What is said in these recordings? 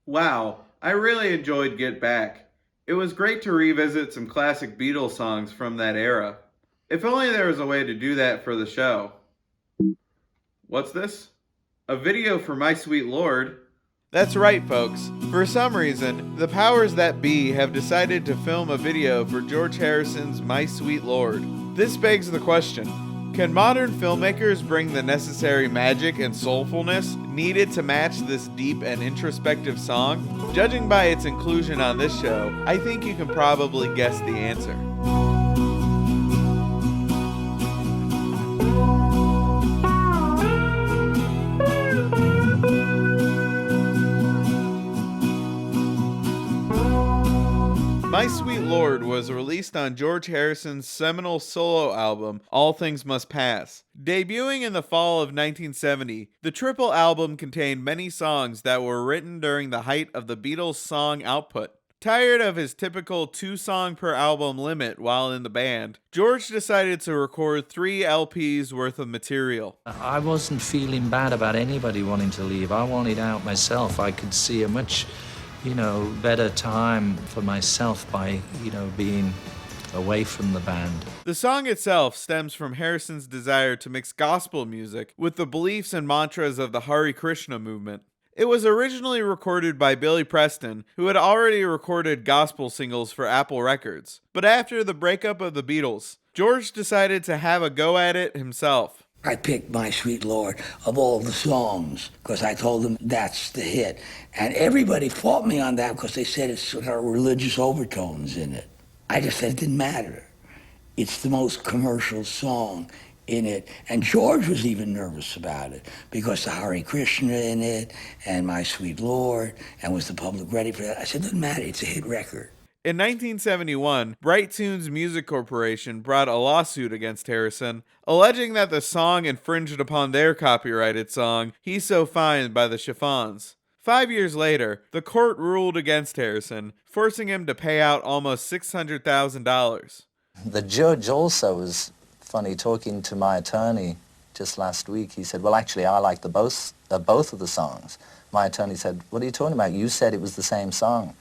Wow, I really enjoyed Get Back. It was great to revisit some classic Beatles songs from that era. If only there was a way to do that for the show. What's this? A video for My Sweet Lord? That's right, folks. For some reason, the powers that be have decided to film a video for George Harrison's My Sweet Lord. This begs the question: can modern filmmakers bring the necessary magic and soulfulness needed to match this deep and introspective song? Judging by its inclusion on this show, I think you can probably guess the answer. My Sweet Lord was released on George Harrison's seminal solo album, All Things Must Pass. Debuting in the fall of 1970, the triple album contained many songs that were written during the height of the Beatles' song output. Tired of his typical 2-song per album limit while in the band, George decided to record 3 LPs worth of material. I wasn't feeling bad about anybody wanting to leave. I wanted out myself. I could see a much better time for myself by, being away from the band. The song itself stems from Harrison's desire to mix gospel music with the beliefs and mantras of the Hare Krishna movement. It was originally recorded by Billy Preston, who had already recorded gospel singles for Apple Records. But after the breakup of the Beatles, George decided to have a go at it himself. I picked My Sweet Lord of all the songs because I told them that's the hit. And everybody fought me on that because they said it's got religious overtones in it. I just said it didn't matter. It's the most commercial song in it. And George was even nervous about it because the Hare Krishna in it and My Sweet Lord, and was the public ready for that? I said, it doesn't matter, it's a hit record. In 1971, Bright Tunes Music Corporation brought a lawsuit against Harrison, alleging that the song infringed upon their copyrighted song, He's So Fine by the Chiffons. 5 years later, the court ruled against Harrison, forcing him to pay out almost $600,000. The judge also was funny, talking to my attorney just last week. He said, well, actually, I like both of the songs. My attorney said, what are you talking about? You said it was the same song.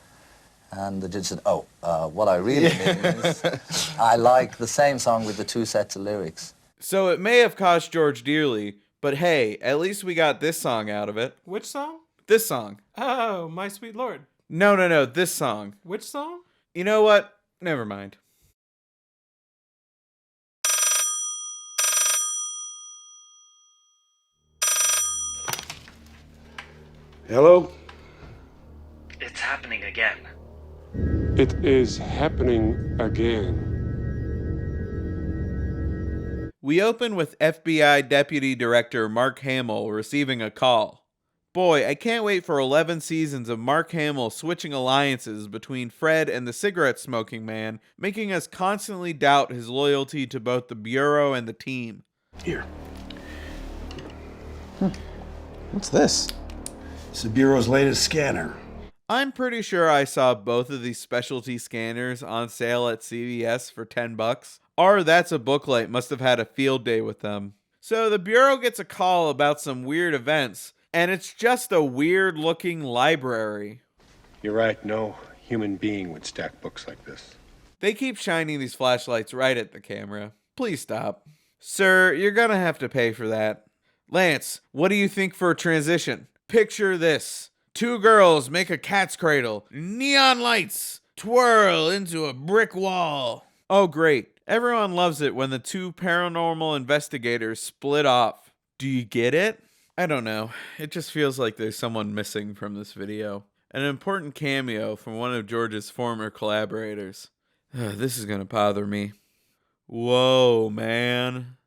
And the judge said, what I really mean is I like the same song with the 2 sets of lyrics. So it may have cost George dearly, but hey, at least we got this song out of it. Which song? This song. Oh, My Sweet Lord. No, this song. Which song? You know what? Never mind. Hello? It's happening again. It is happening again. We open with FBI Deputy Director Mark Hamill receiving a call. Boy, I can't wait for 11 seasons of Mark Hamill switching alliances between Fred and the cigarette-smoking man, making us constantly doubt his loyalty to both the Bureau and the team. Here. What's this? It's the Bureau's latest scanner. I'm pretty sure I saw both of these specialty scanners on sale at CVS for $10. Or That's a Booklight must have had a field day with them. So the Bureau gets a call about some weird events, and it's just a weird-looking library. You're right, no human being would stack books like this. They keep shining these flashlights right at the camera. Please stop. Sir, you're gonna have to pay for that. Lance, what do you think for a transition? Picture this. 2 girls make a cat's cradle. Neon lights twirl into a brick wall. Oh, great. Everyone loves it when the 2 paranormal investigators split off. Do you get it? I don't know. It just feels like there's someone missing from this video. An important cameo from one of George's former collaborators. This is gonna bother me. Whoa, man.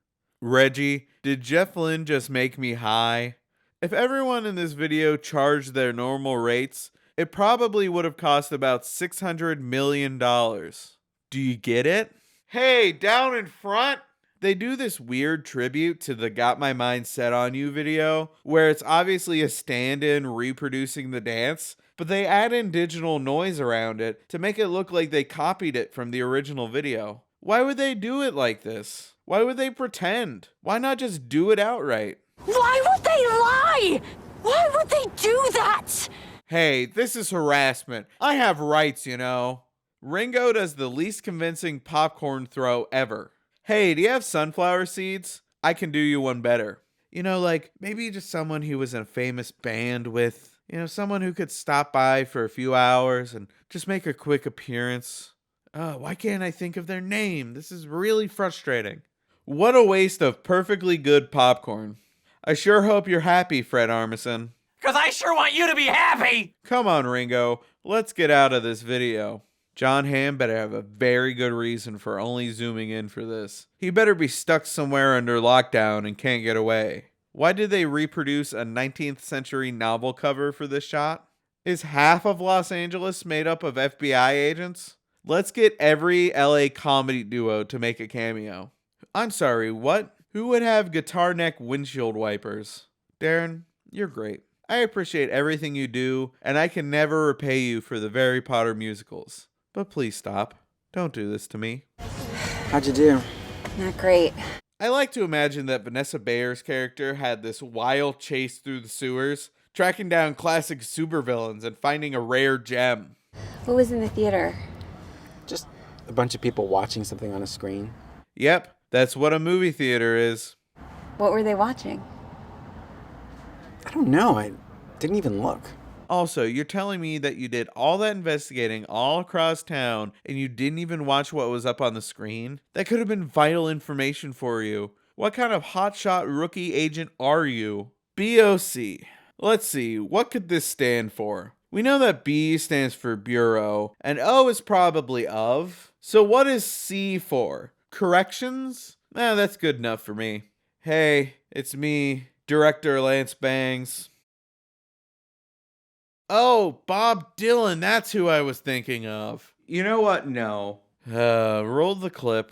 Reggie, did Jeff Lynne just make me high? If everyone in this video charged their normal rates, it probably would have cost about $600 million. Do you get it? Hey, down in front! They do this weird tribute to the Got My Mind Set on You video, where it's obviously a stand-in reproducing the dance, but they add in digital noise around it to make it look like they copied it from the original video. Why would they do it like this? Why would they pretend? Why not just do it outright? Why would they lie? Why would they do that? Hey, this is harassment. I have rights, you know. Ringo does the least convincing popcorn throw ever. Hey, do you have sunflower seeds? I can do you one better. You know, like maybe just someone who was in a famous band with, someone who could stop by for a few hours and just make a quick appearance. Oh, why can't I think of their name? This is really frustrating. What a waste of perfectly good popcorn. I sure hope you're happy, Fred Armisen. 'Cause I sure want you to be happy! Come on, Ringo. Let's get out of this video. John Hamm better have a very good reason for only zooming in for this. He better be stuck somewhere under lockdown and can't get away. Why did they reproduce a 19th century novel cover for this shot? Is half of Los Angeles made up of FBI agents? Let's get every LA comedy duo to make a cameo. I'm sorry, what? Who would have guitar neck windshield wipers? Darren, you're great. I appreciate everything you do, and I can never repay you for the Harry Potter musicals. But please stop. Don't do this to me. How'd you do? Not great. I like to imagine that Vanessa Bayer's character had this wild chase through the sewers, tracking down classic supervillains and finding a rare gem. What was in the theater? Just a bunch of people watching something on a screen. Yep, that's what a movie theater is. What were they watching? I don't know. I didn't even look. Also, you're telling me that you did all that investigating all across town and you didn't even watch what was up on the screen? That could have been vital information for you. What kind of hotshot rookie agent are you? BOC. Let's see, what could this stand for? We know that B stands for Bureau, and O is probably of. So what is C for? Corrections? That's good enough for me. Hey, it's me, Director Lance Bangs. Oh, Bob Dylan, that's who I was thinking of. You know what? No. Roll the clip.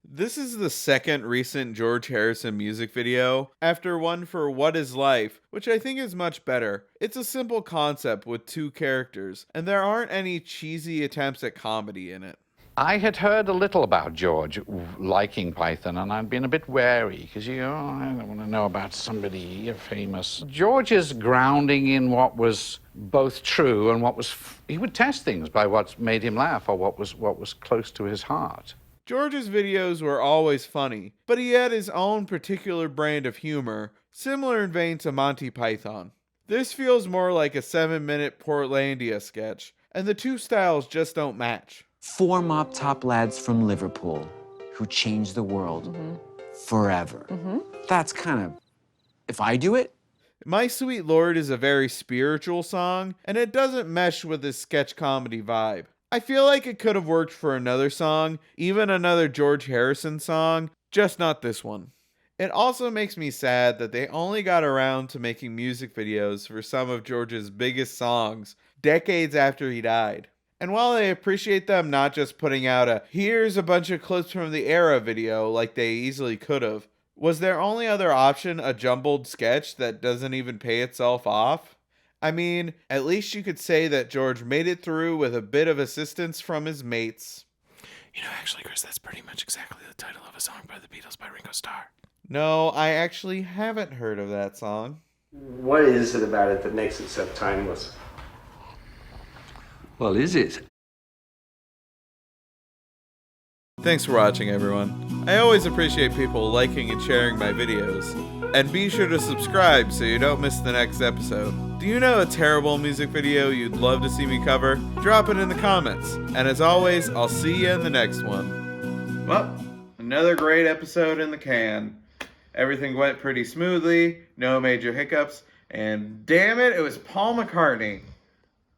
This is the second recent George Harrison music video, after one for What Is Life, which I think is much better. It's a simple concept with two characters, and there aren't any cheesy attempts at comedy in it. I had heard a little about George liking Python, and I'd been a bit wary, because, I don't want to know about somebody famous. George's grounding in what was both true and what was... he would test things by what made him laugh or what was close to his heart. George's videos were always funny, but he had his own particular brand of humor, similar in vein to Monty Python. This feels more like a 7-minute Portlandia sketch, and the two styles just don't match. 4 mop-top lads from Liverpool who changed the world forever. That's kind of... if I do it? My Sweet Lord is a very spiritual song, and it doesn't mesh with his sketch comedy vibe. I feel like it could have worked for another song, even another George Harrison song, just not this one. It also makes me sad that they only got around to making music videos for some of George's biggest songs decades after he died. And while I appreciate them not just putting out a "here's a bunch of clips from the era" video like they easily could have, was their only other option a jumbled sketch that doesn't even pay itself off? I mean, at least you could say that George made it through with a bit of assistance from his mates. Actually, Chris, that's pretty much exactly the title of a song by the Beatles by Ringo Starr. No, I actually haven't heard of that song. What is it about it that makes it so timeless? Well, is it? Thanks for watching, everyone. I always appreciate people liking and sharing my videos. And be sure to subscribe so you don't miss the next episode. Do you know a terrible music video you'd love to see me cover? Drop it in the comments. And as always, I'll see you in the next one. Well, another great episode in the can. Everything went pretty smoothly, no major hiccups, and damn it, it was Paul McCartney.